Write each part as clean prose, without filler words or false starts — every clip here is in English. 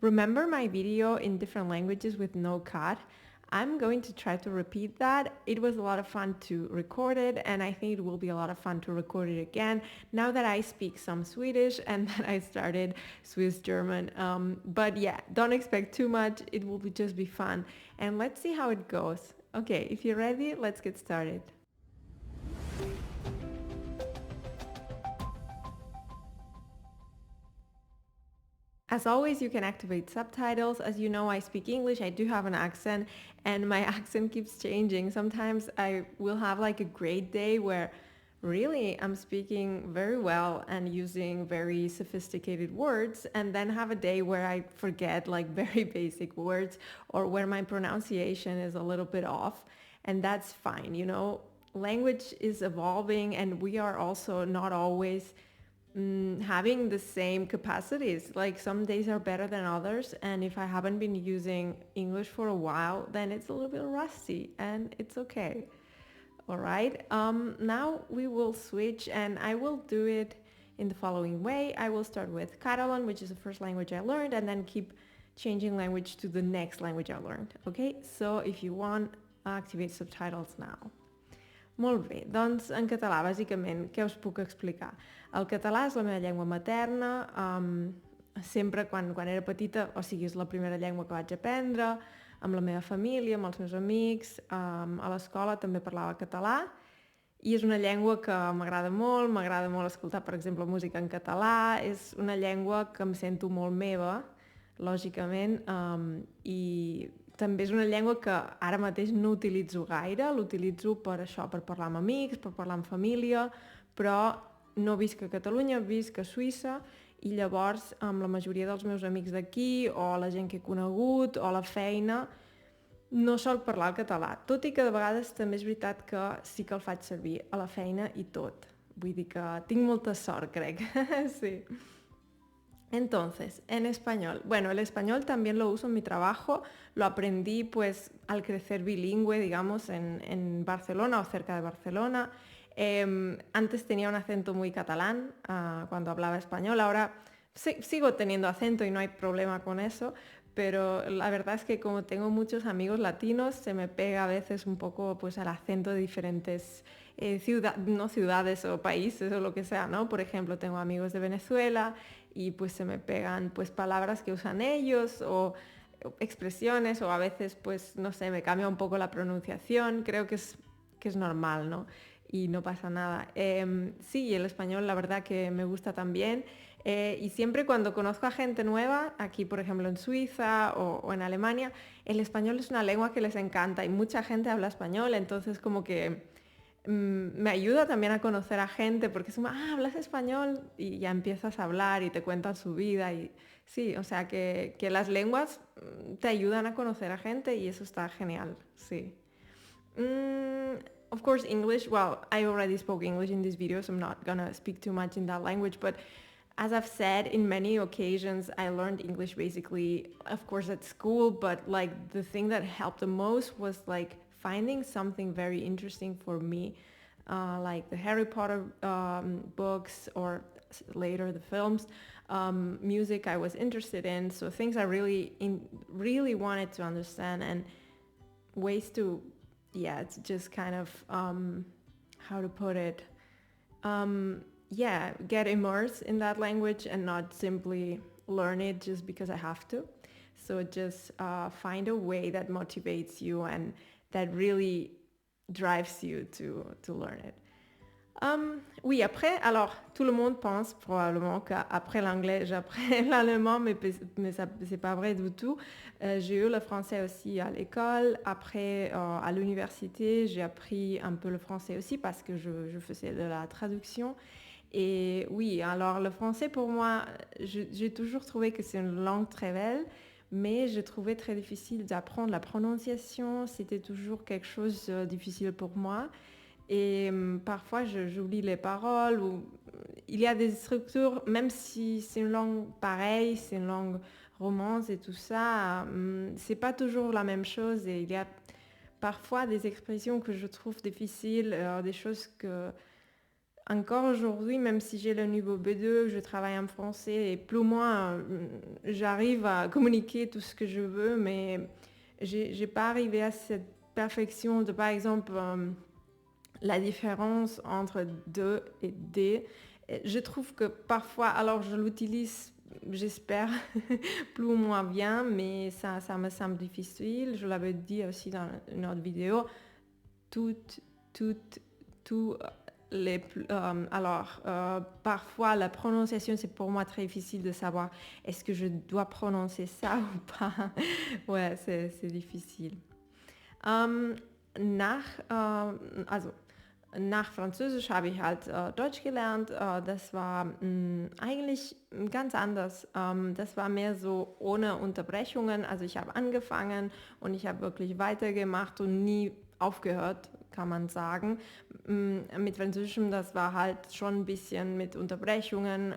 Remember my video in different languages with no cut? I'm going to try to repeat that. It was a lot of fun to record it, and I think it will be a lot of fun to record it again now that I speak some Swedish and that I started Swiss German. But yeah, don't expect too much. It will just be fun. And let's see how it goes. Okay, if you're ready, let's get started. As always, you can activate subtitles. As you know, I speak English, I do have an accent, and my accent keeps changing. Sometimes I will have like a great day where really I'm speaking very well and using very sophisticated words, and then have a day where I forget like very basic words or where my pronunciation is a little bit off, and that's fine. Language is evolving, and we are also not always having the same capacities. Like some days are better than others, and if I haven't been using English for a while, then it's a little bit rusty, and it's okay. All right. Now we will switch, and I will do it in the following way. I will start with Catalan, which is the first language I learned, and then keep changing language to the next language I learned. Okay. So if you want, activate subtitles now. Molt bé, doncs en català, bàsicament, què us puc explicar? El català és la meva llengua materna, sempre quan era petita, o sigui, és la primera llengua que vaig aprendre, amb la meva família, amb els meus amics, a l'escola també parlava català, i és una llengua que m'agrada molt escoltar, per exemple, música en català, és una llengua que em sento molt meva, lògicament, i també és una llengua que ara mateix no utilitzo gaire, l'utilitzo per això, per parlar amb amics, per parlar amb família, però no visc a Catalunya, visc a Suïssa, i llavors amb la majoria dels meus amics d'aquí, o la gent que he conegut, o la feina, no sol parlar el català, tot i que de vegades també és veritat que sí que el faig servir a la feina i tot. Vull dir que tinc molta sort, crec. Sí. Entonces, en español. Bueno, el español también lo uso en mi trabajo. Lo aprendí pues al crecer bilingüe, digamos, en Barcelona o cerca de Barcelona. Antes tenía un acento muy catalán cuando hablaba español. Ahora sigo teniendo acento y no hay problema con eso. Pero la verdad es que como tengo muchos amigos latinos, se me pega a veces un poco pues el acento de diferentes ciudades o países o lo que sea, ¿no? Por ejemplo, tengo amigos de Venezuela y pues se me pegan pues palabras que usan ellos o expresiones, o a veces pues no sé, me cambia un poco la pronunciación. Creo que es normal, ¿no? Y no pasa nada. Sí, el español la verdad que me gusta también. Y siempre cuando conozco a gente nueva, aquí por ejemplo en Suiza o en Alemania, el español es una lengua que les encanta y mucha gente habla español, entonces como que me ayuda también a conocer a gente, porque es como, hablas español, y ya empiezas a hablar y te cuentan su vida. Y sí, o sea que las lenguas te ayudan a conocer a gente y eso está genial, sí. Of course, English, well, I already spoke English in this video, so I'm not gonna speak too much in that language, but as I've said in many occasions, I learned English basically, of course, at school, but like the thing that helped the most was like finding something very interesting for me, like the Harry Potter books, or later the films, music I was interested in, so things I really wanted to understand, and ways to, it's just kind of, how to put it, get immersed in that language and not simply learn it just because I have to. So just find a way that motivates you and that really drives you to learn it. Oui, après, alors tout le monde pense probablement qu'après l'anglais, j'apprends l'allemand, mais ça, c'est pas vrai du tout. J'ai eu le français aussi à l'école. Après, à l'université, j'ai appris un peu le français aussi parce que je faisais de la traduction. Et oui, alors le français pour moi, j'ai toujours trouvé que c'est une langue très belle, mais je trouvais très difficile d'apprendre la prononciation. C'était toujours quelque chose de difficile pour moi. Et parfois, j'oublie les paroles. Ou il y a des structures, même si c'est une langue pareille, c'est une langue romance et tout ça, c'est pas toujours la même chose. Et il y a parfois des expressions que je trouve difficiles, des choses que Encore aujourd'hui, même si j'ai le niveau B2, je travaille en français et plus ou moins j'arrive à communiquer tout ce que je veux, mais j'ai pas arrivé à cette perfection de, par exemple, la différence entre de et des. Je trouve que parfois, alors je l'utilise, j'espère, plus ou moins bien, mais ça me semble difficile. Je l'avais dit aussi dans une autre vidéo. Toutes, toutes, tout parfois la prononciation c'est pour moi très difficile de savoir est-ce que je dois prononcer ça ou pas. Ouais, c'est difficile. Ähm, nach, also nach Französisch habe ich halt Deutsch gelernt. Das war eigentlich ganz anders. Das war mehr so ohne Unterbrechungen. Also ich habe angefangen und ich habe wirklich weitergemacht und nie aufgehört, kann man sagen. Mit Französischem, das war halt schon ein bisschen mit Unterbrechungen.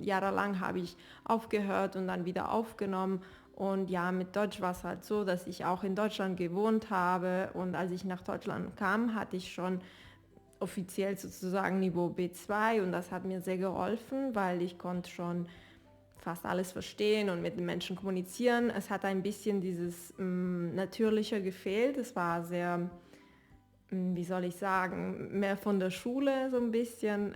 Jahrelang habe ich aufgehört und dann wieder aufgenommen. Und ja, mit Deutsch war es halt so, dass ich auch in Deutschland gewohnt habe und als ich nach Deutschland kam, hatte ich schon offiziell sozusagen Niveau B2 und das hat mir sehr geholfen, weil ich konnte schon fast alles verstehen und mit den Menschen kommunizieren. Es hat ein bisschen dieses Natürliche gefehlt. Es war sehr, wie soll ich sagen, mehr von der Schule so ein bisschen,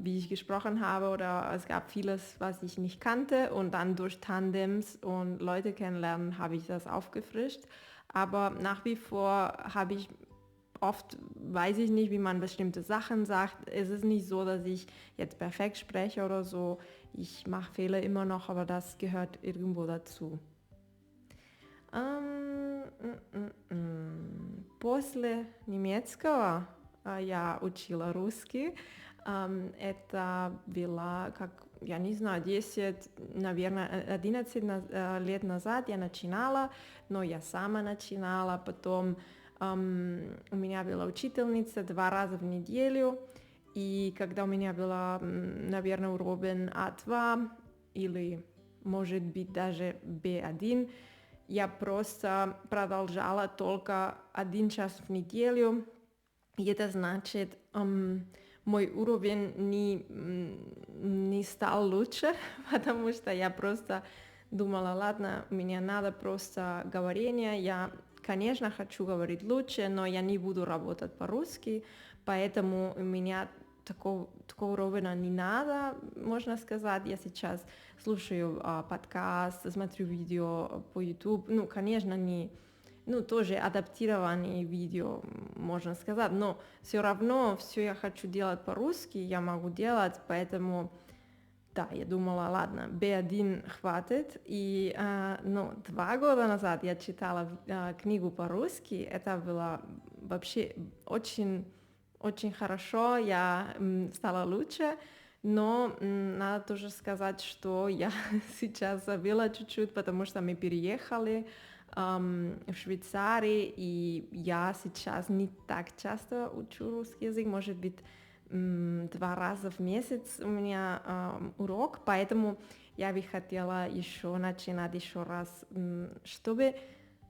wie ich gesprochen habe oder es gab vieles, was ich nicht kannte und dann durch Tandems und Leute kennenlernen habe ich das aufgefrischt. Aber nach wie vor habe ich oft weiß ich nicht, wie man bestimmte Sachen sagt. Es ist nicht so, dass ich jetzt perfekt spreche oder so. Ich mache Fehler immer noch, aber das gehört irgendwo dazu. После немецкого я учила русский. Это было, как, я не знаю, 10, наверное, 11 лет назад я начинала, но я сама начинала, потом у меня была учительница 2 раза в неделю, и когда у меня была, наверное, уровень А2 или, может быть, даже B1, я просто продолжала только 1 час в неделю, и это значит, мой уровень не стал лучше, потому что я просто думала, ладно, мне надо просто говорение, я конечно, хочу говорить лучше, но я не буду работать по-русски, поэтому у меня такого уровня не надо, можно сказать. Я сейчас слушаю подкаст, смотрю видео по YouTube, ну, конечно, не, ну, тоже адаптированные видео, можно сказать, но все равно все я хочу делать по-русски, я могу делать, поэтому да, я думала, ладно, B1 хватит, и 2 года назад я читала книгу по-русски, это было вообще очень, очень хорошо, я стала лучше, но надо тоже сказать, что я сейчас забыла чуть-чуть, потому что мы переехали в Швейцарии, и я сейчас не так часто учу русский язык, может быть, 2 раза в месяц у меня урок, поэтому я бы хотела еще начинать еще раз, чтобы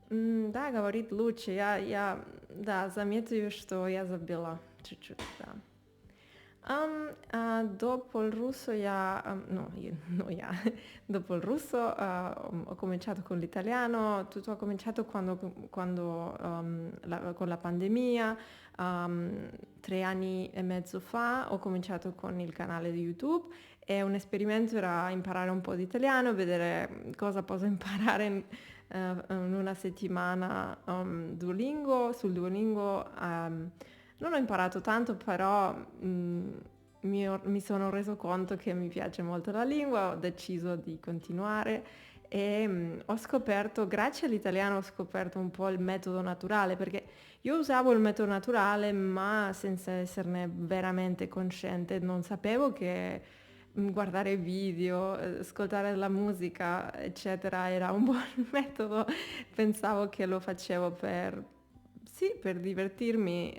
да, говорить лучше. Я да, заметила, что я забыла чуть-чуть, да. Dopo il russo dopo il russo ho cominciato con l'italiano, tutto ha cominciato con la pandemia, 3 anni e mezzo fa ho cominciato con il canale di YouTube e un esperimento era imparare un po' di italiano, vedere cosa posso imparare in una settimana sul Duolingo. Non ho imparato tanto, però mi sono reso conto che mi piace molto la lingua, ho deciso di continuare e ho scoperto, grazie all'italiano, ho scoperto un po' il metodo naturale, perché io usavo il metodo naturale ma senza esserne veramente cosciente, non sapevo che guardare video, ascoltare la musica, eccetera, era un buon metodo, pensavo che lo facevo per divertirmi.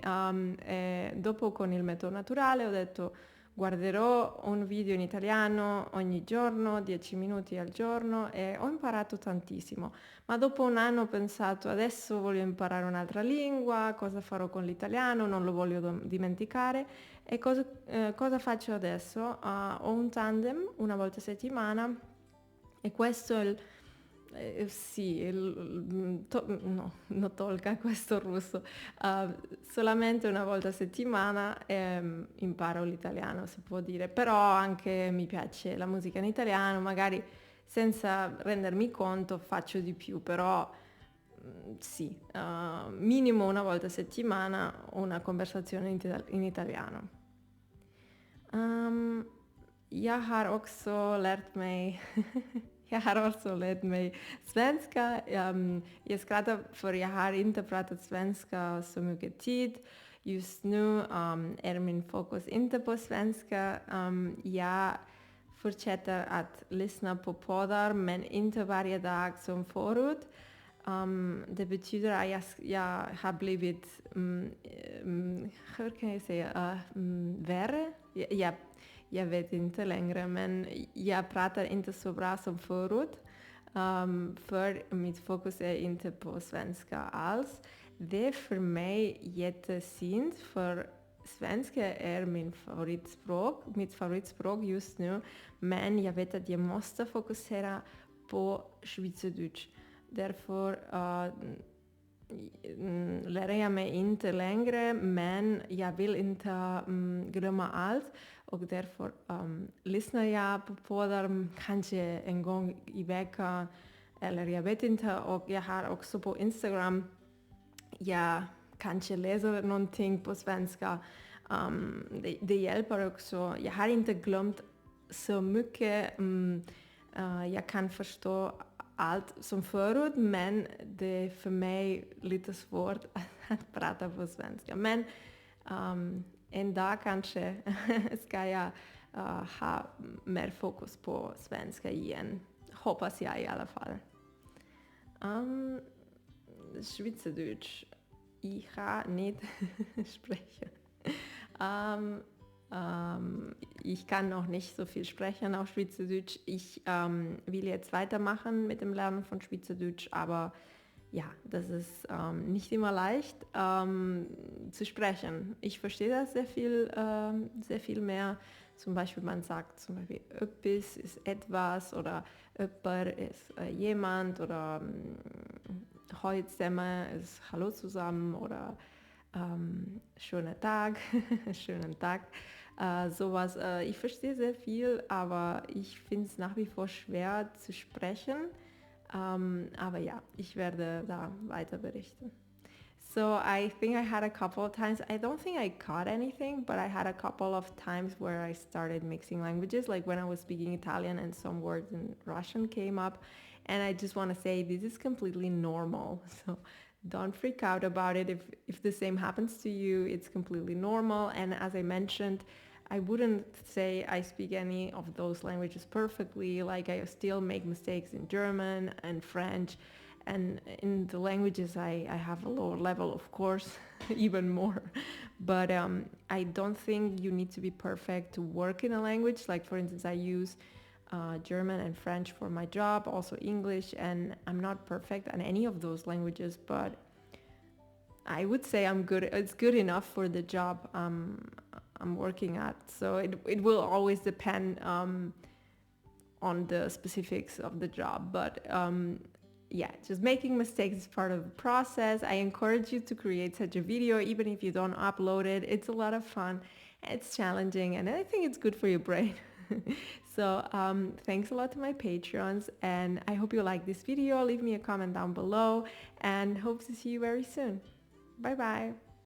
E dopo con il metodo naturale ho detto Guarderò un video in italiano ogni giorno, 10 minuti al giorno e ho imparato tantissimo. Ma dopo un anno ho pensato, adesso voglio imparare un'altra lingua, cosa farò con l'italiano, non lo voglio dimenticare. E cosa faccio adesso? Ho un tandem una volta a settimana e questo è sì, no, non tolga questo russo. Solamente una volta a settimana imparo l'italiano, si può dire, però anche mi piace la musica in italiano, magari senza rendermi conto faccio di più, però sì, minimo una volta a settimana una conversazione in italiano. Um, jag har också lärt mig jag har också lärt mig svenska. Jag skrattar för jag har inte pratat svenska så mycket tid. Just nu är min fokus inte på svenska. Jag fortsätter att lyssna på poddar men inte varje dag som förut. Det betyder att jag har blivit, hur kan jag säga, värre? Jag vet inte längre, men jag pratar inte så bra som förut. För mitt fokus är inte på svenska alls. Det är för mig jättesynd, för svenska är mitt favoritspråk just nu. Men jag vet att jag måste fokusera på schweizerdeutsch. Därför lär jag mig inte längre, men jag vill inte glömma allt. Och därför lyssnar jag på poddar kanske en gång i veckan, eller jag vet inte. Och jag har också på Instagram, jag kanske läser någonting på svenska. Det hjälper också. Jag har inte glömt så mycket. Jag kan förstå allt som förut, men det är för mig lite svårt att prata på svenska. Men en dag kanske ska jag ha mer fokus på svenska igen. Hoppas jag i alla fall. Schweizerdeutsch. Ich kann nicht sprechen. Ich kann noch nicht so viel sprechen auf Schweizerdeutsch. Ich will jetzt weitermachen mit dem Lernen von Schweizerdeutsch, aber ja, das ist nicht immer leicht zu sprechen. Ich verstehe das sehr viel mehr. Zum Beispiel man sagt zum Beispiel etwas ist etwas oder jemand ist jemand oder heute zusammen ist Hallo zusammen oder schöner Tag, schönen Tag. Sowas. Ich verstehe sehr viel, aber ich finde es nach wie vor schwer zu sprechen. Aber ja, ich werde da weiter berichten. So I think I had a couple of times, I don't think I caught anything, but I had a couple of times where I started mixing languages, like when I was speaking Italian and some words in Russian came up. And I just want to say this is completely normal. So don't freak out about it. If the same happens to you, it's completely normal. And as I mentioned, I wouldn't say I speak any of those languages perfectly. Like I still make mistakes in German and French. And in the languages I have a lower level, of course, even more. But I don't think you need to be perfect to work in a language. Like for instance, I use German and French for my job, also English, and I'm not perfect in any of those languages, but I would say I'm good. It's good enough for the job I'm working at. So it will always depend on the specifics of the job, but yeah, just making mistakes is part of the process. I encourage you to create such a video, even if you don't upload it. It's a lot of fun. It's challenging, and I think it's good for your brain. So thanks a lot to my Patreons, and I hope you like this video. Leave me a comment down below, and hope to see you very soon. Bye bye.